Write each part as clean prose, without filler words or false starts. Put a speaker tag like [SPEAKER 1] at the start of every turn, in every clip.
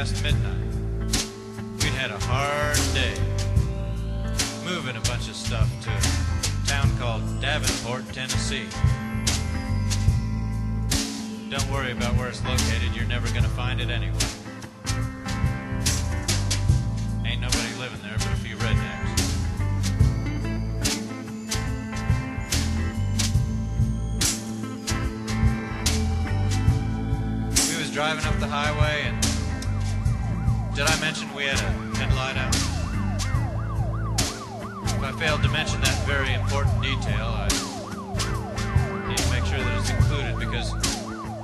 [SPEAKER 1] past midnight. We'd had a hard day moving a bunch of stuff to a town called Davenport, Tennessee. Don't worry about where it's located, you're never going to find it anyway. Ain't nobody living there but a few rednecks. We was driving up the highway, and did I mention we had a headlight out? If I failed to mention that very important detail, I need to make sure that it's included, because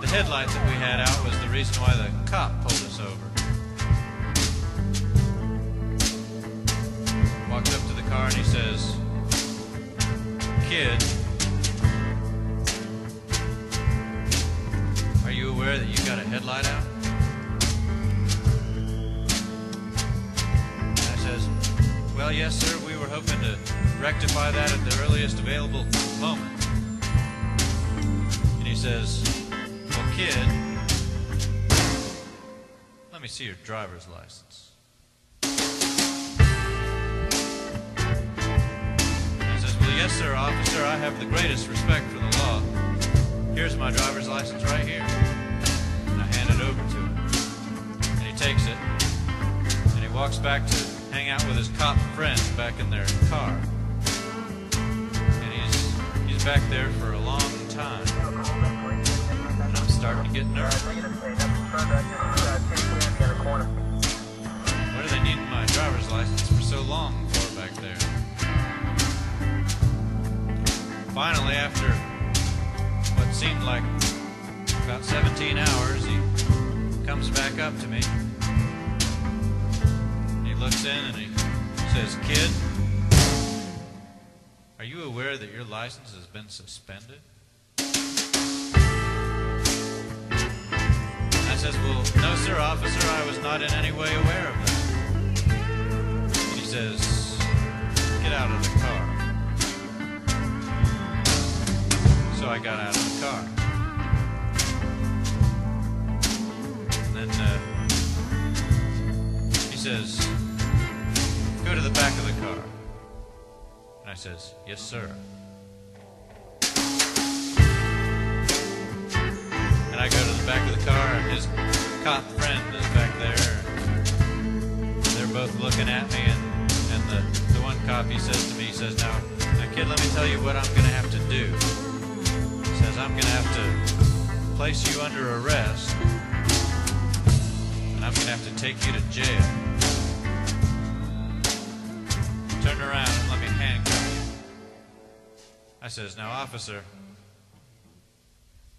[SPEAKER 1] the headlight that we had out was the reason why the cop pulled us over. Walked up to the car and he says, "Kid, are you aware that you got a headlight out?" And I says, "Well, yes, sir. We were hoping to rectify that at the earliest available moment." And he says, "Well, kid, let me see your driver's license." And he says, "Well, yes, sir, officer. I have the greatest respect for the law. Here's my driver's license right here." And I hand it over to him. And he takes it. And he walks back to hang out with his cop friends back in their car. And he's back there for a long time. And I'm starting to get nervous. What are they needing my driver's license for so long for back there? Finally, after what seemed like about 17 hours, he comes back up to me. He looks in and he says, "Kid, are you aware that your license has been suspended?" I says, "Well, no, sir, officer. I was not in any way aware of that." He says, "Get out of the car." So I got out of the car. And then he says, "Go to the back of the car." And I says, "Yes, sir." And I go to the back of the car, and his cop friend is back there. They're both looking at me, and the one cop, he says to me, he says, now, kid, let me tell you what I'm going to have to do." He says, "I'm going to have to place you under arrest, and I'm going to have to take you to jail. Turn around and let me handcuff you." I says, "Now, officer,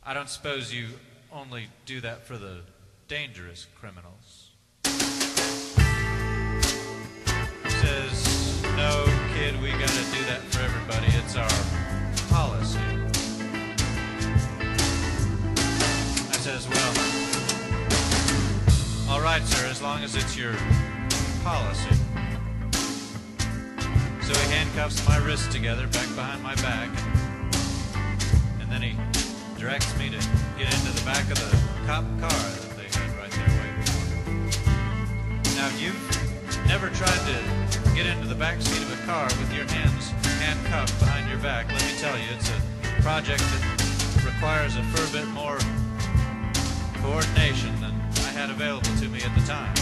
[SPEAKER 1] I don't suppose you only do that for the dangerous criminals?" He says, "No, kid, we gotta do that for everybody. It's our policy." I says, "Well, all right, sir, as long as it's your policy." So he handcuffs my wrists together back behind my back, and then he directs me to get into the back of the cop car that they had right there waiting for me. Now, if you've never tried to get into the back seat of a car with your hands handcuffed behind your back, let me tell you, it's a project that requires a fair bit more coordination than I had available to me at the time.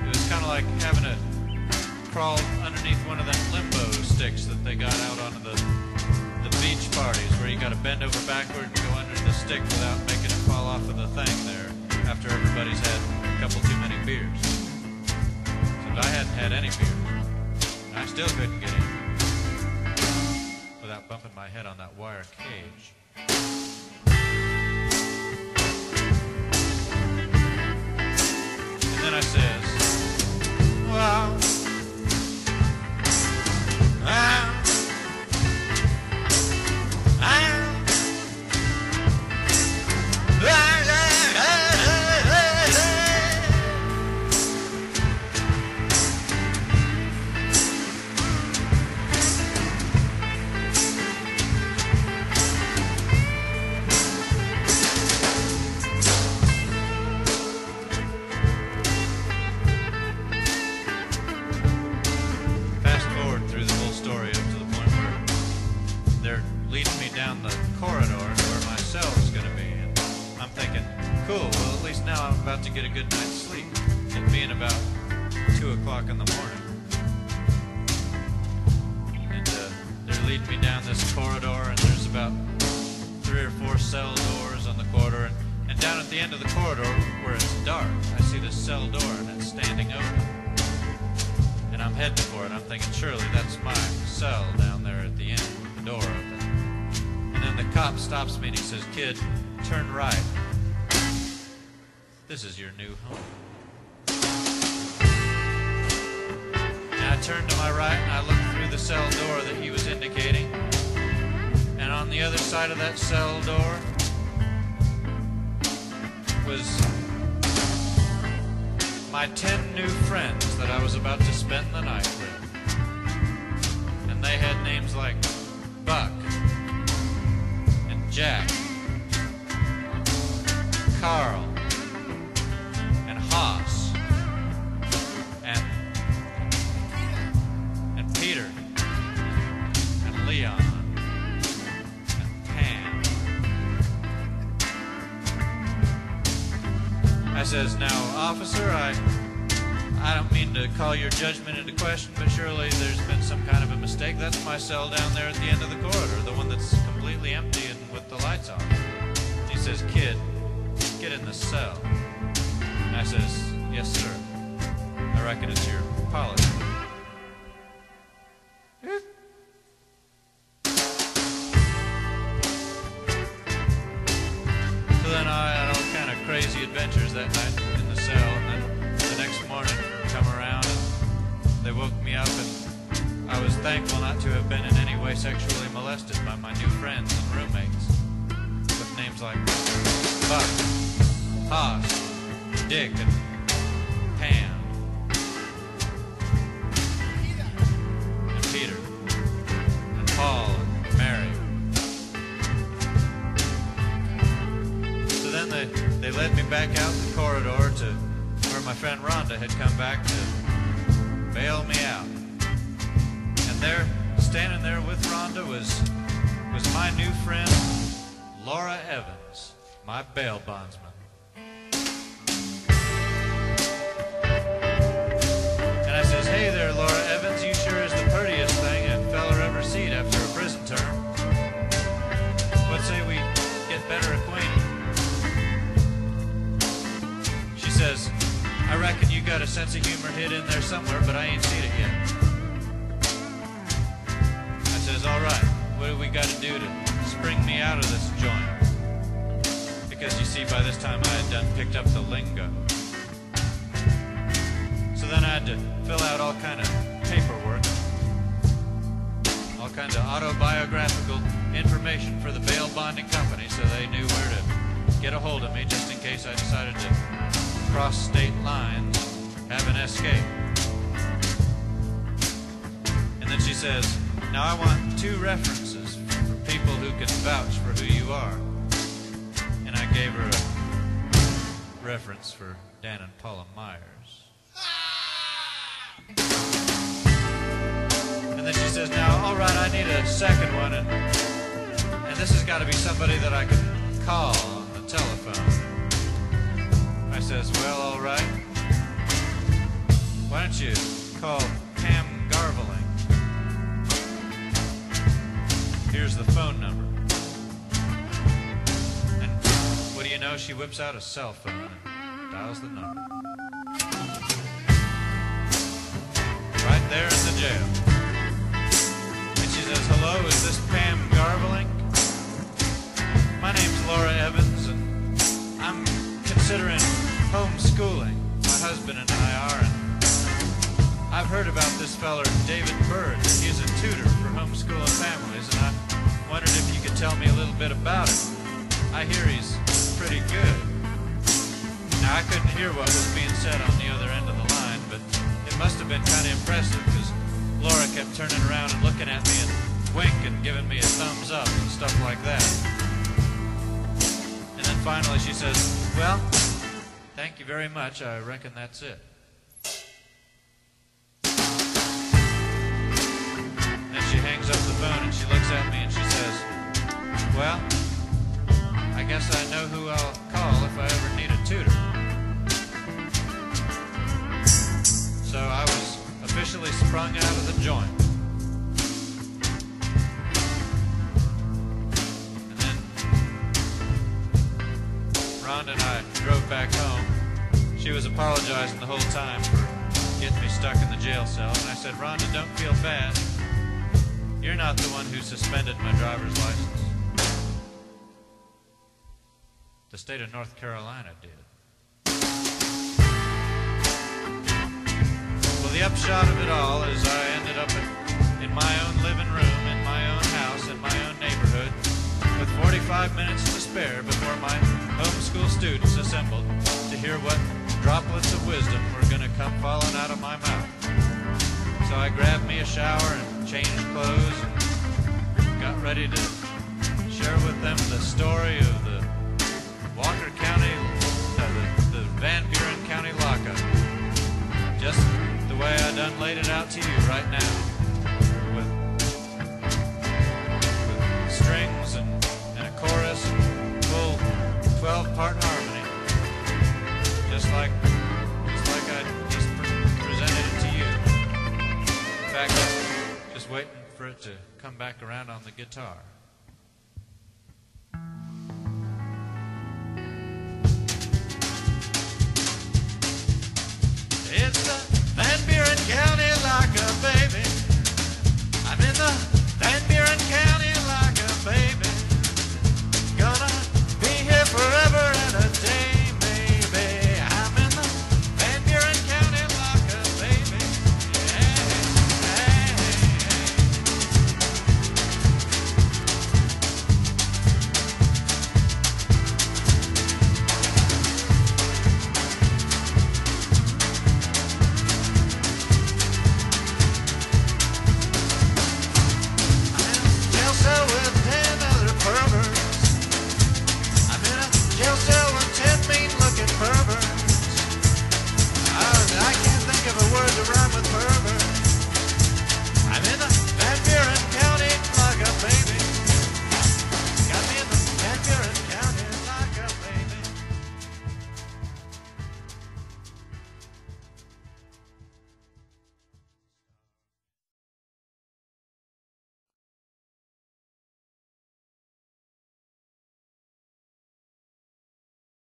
[SPEAKER 1] It was kind of like having to crawl underneath one of them limbo sticks that they got out onto the beach parties, where you got to bend over backward and go under the stick without making it fall off of the thing there after everybody's had a couple too many beers. So I hadn't had any beers, and I still couldn't get in without bumping my head on that wire cage. And then I says, "Well, now I'm about to get a good night's sleep. It being about 2 o'clock in the morning. And they're leading me down this corridor, and there's about 3 or 4 cell doors on the corridor. And down at the end of the corridor, where it's dark, I see this cell door, and it's standing open. And I'm heading for it. I'm thinking, surely that's my cell down there at the end with the door open. And then the cop stops me and he says, "Kid, turn right. This is your new home." And I turned to my right and I looked through the cell door that he was indicating. And on the other side of that cell door was my 10 new friends that I was about to spend the night with. And they had names like Buck and Jack, Carl, and Haas, and Peter, and Leon, and Pam. I says, "Now, officer, I don't mean to call your judgment into question, but surely there's been some kind of a mistake. That's my cell down there at the end of the corridor, the one that's completely empty and with the lights on." He says, "Kid, get in the cell." And I says, "Yes, sir. I reckon it's your policy." So then I had all kind of crazy adventures that night in the cell, and then the next morning come around and they woke me up, and I was thankful not to have been in any way sexually molested by my new friends and roommates with names like Buck, Haas, Dick, and Pam, and Peter, and Paul, and Mary. So then they led me back out the corridor to where my friend Rhonda had come back to bail me out. And there, standing there with Rhonda, was my new friend, Laura Evans, my bail bondsman. And I says, "Hey there, Laura Evans, you sure is the prettiest thing a feller ever seen after a prison term. What say we get better acquainted?" She says, "I reckon you got a sense of humor hid in there somewhere, but I ain't seen it yet." I says, "All right, what do we got to do to spring me out of this joint?" Because you see, by this time I had done picked up the lingo. So then I had to fill out all kind of paperwork, all kinds of autobiographical information for the bail bonding company, so they knew where to get a hold of me just in case I decided to cross state lines, have an escape. And then she says, "Now I want 2 references for people who can vouch for who you are." And I gave her a reference for Dan and Paula Myers. And then she says, "Now, all right, I need a second one, and this has got to be somebody that I can call on the telephone." I says, "Well, all right. Why don't you call Pam Garveling? Here's the phone number." And what do you know? She whips out a cell phone and dials the number. Right there in the jail. And she says, "Hello, is this Pam Garveling? My name's Laura Evans, and I'm considering homeschooling. My husband and I are, and I've heard about this feller, David Bird, that he's a tutor for homeschooling families, and I wondered if you could tell me a little bit about it. I hear he's pretty good." Now, I couldn't hear what was being said on the other end of the line, but it must have been kind of impressive, because Laura kept turning around and looking at me and winking, giving me a thumbs up and stuff like that. And then finally she says, "Well, thank you very much. I reckon that's it." Then she hangs up the phone and she looks at me and she says, "Well, I guess I know who I'll call if I ever need a tutor." sprung out of the joint. And then Rhonda and I drove back home. She was apologizing the whole time for getting me stuck in the jail cell. And I said, Rhonda, don't feel bad. You're not the one who suspended my driver's license. The state of North Carolina did. Well, the upshot of it all is I ended up in my own living room, in my own house, in my own neighborhood, with 45 minutes to spare before my homeschool students assembled to hear what droplets of wisdom were going to come falling out of my mouth. So I grabbed me a shower and changed clothes and got ready to share with them the story of the Walker County, the Van Buren County lockup. Just the way I done laid it out to you right now. With strings and a chorus and full 12-part harmony. Just like I just presented it to you. In fact, just waiting for it to come back around on the guitar. It's the